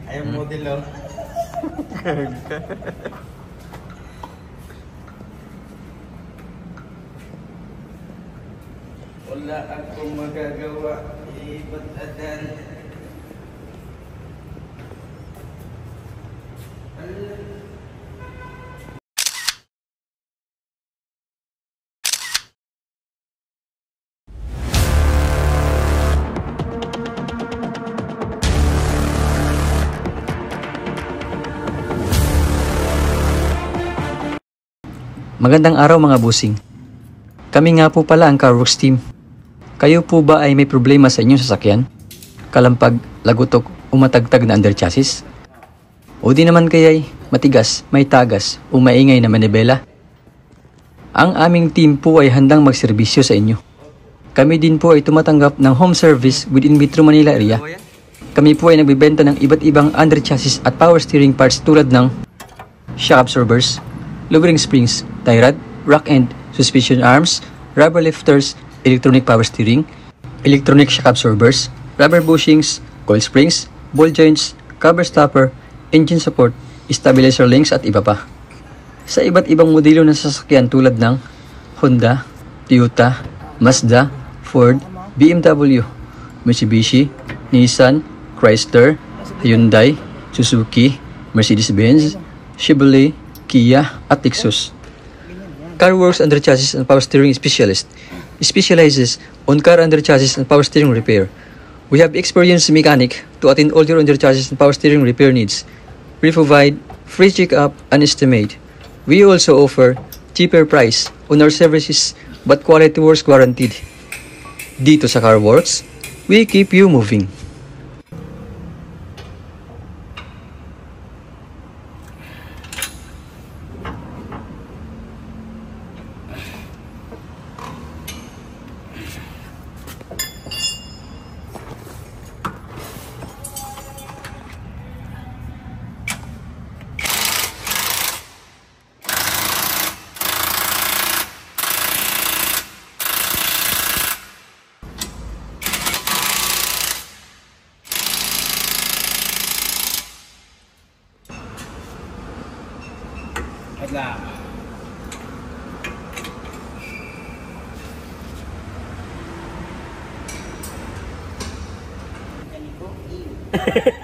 Ayaw model oh. Wala akong magagawa. Ibatadan. Magandang araw mga busing. Kami nga po pala ang Carworks team. Kayo po ba ay may problema sa inyong sasakyan? Kalampag, lagutok, umatagtag na under chassis? O di naman kaya'y matigas, may tagas, o maingay na manibela? Ang aming team po ay handang magserbisyo sa inyo. Kami din po ay tumatanggap ng home service within Metro Manila area. Kami po ay nagbibenta ng iba't ibang under chassis at power steering parts tulad ng shock absorbers, lowering springs, tie rod, rock end, suspension arms, rubber lifters, electronic power steering, electronic shock absorbers, rubber bushings, coil springs, ball joints, cover stopper, engine support, stabilizer links at iba pa. Sa iba't ibang modelo ng sasakyan tulad ng Honda, Toyota, Mazda, Ford, BMW, Mitsubishi, Nissan, Chrysler, Hyundai, Suzuki, Mercedes-Benz, Chevrolet, Kia at Lexus. Carworks Under Chassis and Power Steering Specialist specializes on car under chassis and power steering repair. We have experienced mechanic to attend all your under chassis and power steering repair needs. We provide free check-up and estimate. We also offer cheaper price on our services but quality works guaranteed. Dito sa Carworks, we keep you moving. Adla. Ganito.